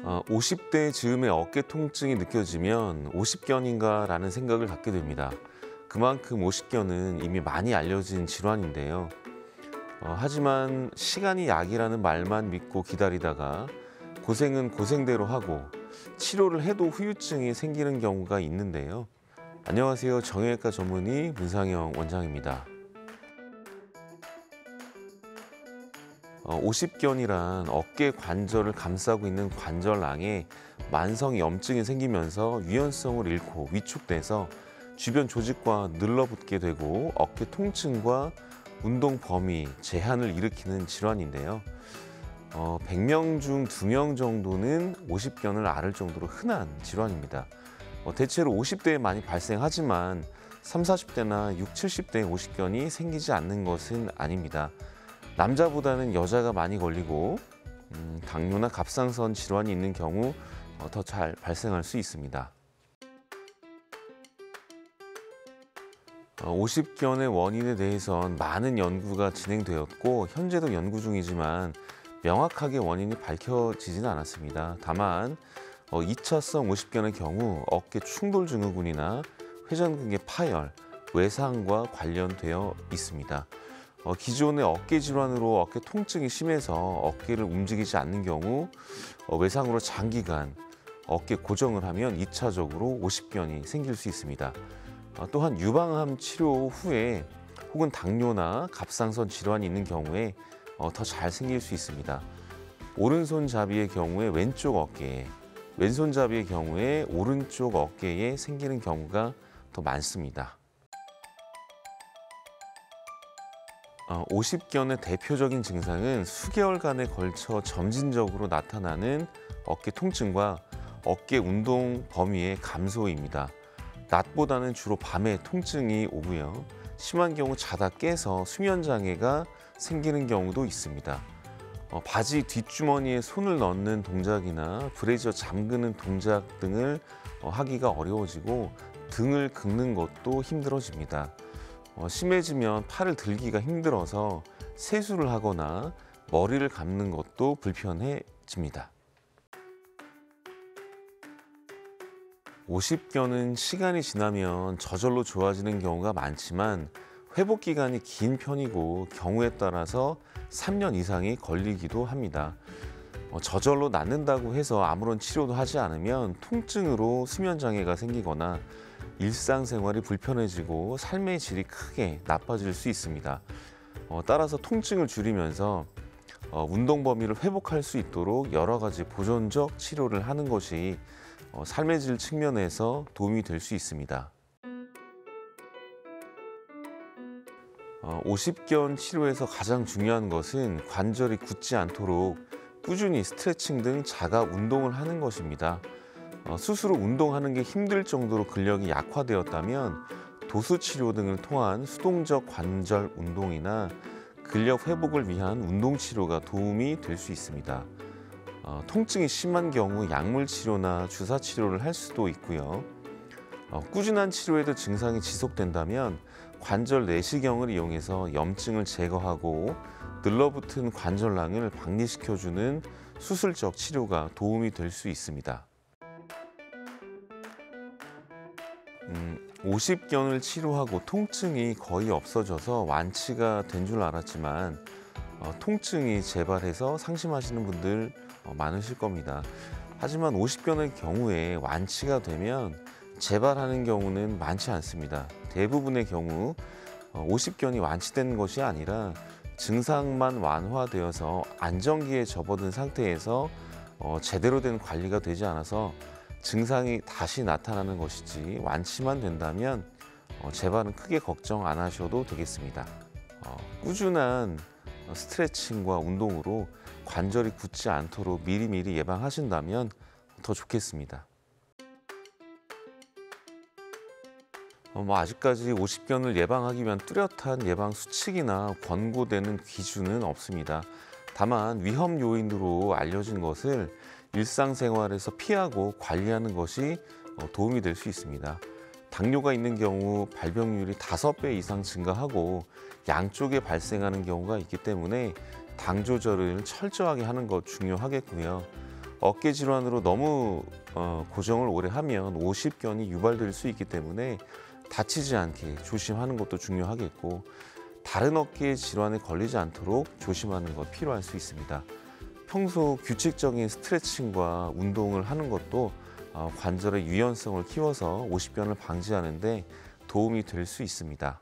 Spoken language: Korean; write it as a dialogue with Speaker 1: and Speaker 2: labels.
Speaker 1: 50대 즈음에 어깨 통증이 느껴지면 50견인가 라는 생각을 갖게 됩니다. 그만큼 50견은 이미 많이 알려진 질환인데요. 하지만 시간이 약이라는 말만 믿고 기다리다가 고생은 고생대로 하고 치료를 해도 후유증이 생기는 경우가 있는데요. 안녕하세요. 정형외과 전문의 문상영 원장입니다. 50견이란 어깨 관절을 감싸고 있는 관절낭에 만성 염증이 생기면서 유연성을 잃고 위축돼서 주변 조직과 늘러붙게 되고 어깨 통증과 운동 범위 제한을 일으키는 질환인데요. 100명 중 2명 정도는 50견을 앓을 정도로 흔한 질환입니다. 대체로 50대에 많이 발생하지만 30, 40대나 60, 70대에 50견이 생기지 않는 것은 아닙니다. 남자보다는 여자가 많이 걸리고 당뇨나 갑상선 질환이 있는 경우 더 잘 발생할 수 있습니다. 50견의 원인에 대해선 많은 연구가 진행되었고 현재도 연구 중이지만 명확하게 원인이 밝혀지지는 않았습니다. 다만 2차성 50견의 경우 어깨 충돌 증후군이나 회전근개 파열, 외상과 관련되어 있습니다. 기존의 어깨 질환으로 어깨 통증이 심해서 어깨를 움직이지 않는 경우 외상으로 장기간 어깨 고정을 하면 2차적으로 50견이 생길 수 있습니다. 또한 유방암 치료 후에 혹은 당뇨나 갑상선 질환이 있는 경우에 더 잘 생길 수 있습니다. 오른손잡이의 경우에 왼쪽 어깨에, 왼손잡이의 경우에 오른쪽 어깨에 생기는 경우가 더 많습니다. 50견의 대표적인 증상은 수개월간에 걸쳐 점진적으로 나타나는 어깨 통증과 어깨 운동 범위의 감소입니다. 낮보다는 주로 밤에 통증이 오고요. 심한 경우 자다 깨서 수면 장애가 생기는 경우도 있습니다. 바지 뒷주머니에 손을 넣는 동작이나 브래지어 잠그는 동작 등을 하기가 어려워지고 등을 긁는 것도 힘들어집니다. 심해지면 팔을 들기가 힘들어서 세수를 하거나 머리를 감는 것도 불편해집니다. 50견은 시간이 지나면 저절로 좋아지는 경우가 많지만 회복 기간이 긴 편이고 경우에 따라서 3년 이상이 걸리기도 합니다. 저절로 낫는다고 해서 아무런 치료도 하지 않으면 통증으로 수면 장애가 생기거나 일상생활이 불편해지고 삶의 질이 크게 나빠질 수 있습니다. 따라서 통증을 줄이면서 운동 범위를 회복할 수 있도록 여러 가지 보존적 치료를 하는 것이 삶의 질 측면에서 도움이 될 수 있습니다. 50견 치료에서 가장 중요한 것은 관절이 굳지 않도록 꾸준히 스트레칭 등 자가 운동을 하는 것입니다. 스스로 운동하는 게 힘들 정도로 근력이 약화되었다면 도수 치료 등을 통한 수동적 관절 운동이나 근력 회복을 위한 운동 치료가 도움이 될 수 있습니다. 통증이 심한 경우 약물 치료나 주사 치료를 할 수도 있고요. 꾸준한 치료에도 증상이 지속된다면 관절 내시경을 이용해서 염증을 제거하고 늘러붙은 관절낭을 박리시켜주는 수술적 치료가 도움이 될 수 있습니다. 50견을 치료하고 통증이 거의 없어져서 완치가 된 줄 알았지만 통증이 재발해서 상심하시는 분들 많으실 겁니다. 하지만 50견의 경우에 완치가 되면 재발하는 경우는 많지 않습니다. 대부분의 경우 50견이 완치된 것이 아니라 증상만 완화되어서 안정기에 접어든 상태에서 제대로 된 관리가 되지 않아서 증상이 다시 나타나는 것이지 완치만 된다면 재발은 크게 걱정 안 하셔도 되겠습니다. 꾸준한 스트레칭과 운동으로 관절이 굳지 않도록 미리미리 예방하신다면 더 좋겠습니다. 아직까지 50견을 예방하기 위한 뚜렷한 예방 수칙이나 권고되는 기준은 없습니다. 다만 위험 요인으로 알려진 것을 일상생활에서 피하고 관리하는 것이 도움이 될 수 있습니다. 당뇨가 있는 경우 발병률이 5배 이상 증가하고 양쪽에 발생하는 경우가 있기 때문에 당 조절을 철저하게 하는 것 중요하겠고요. 어깨 질환으로 너무 고정을 오래 하면 오십견이 유발될 수 있기 때문에 다치지 않게 조심하는 것도 중요하겠고, 다른 어깨 질환에 걸리지 않도록 조심하는 것 필요할 수 있습니다. 평소 규칙적인 스트레칭과 운동을 하는 것도 관절의 유연성을 키워서 오십견을 방지하는 데 도움이 될 수 있습니다.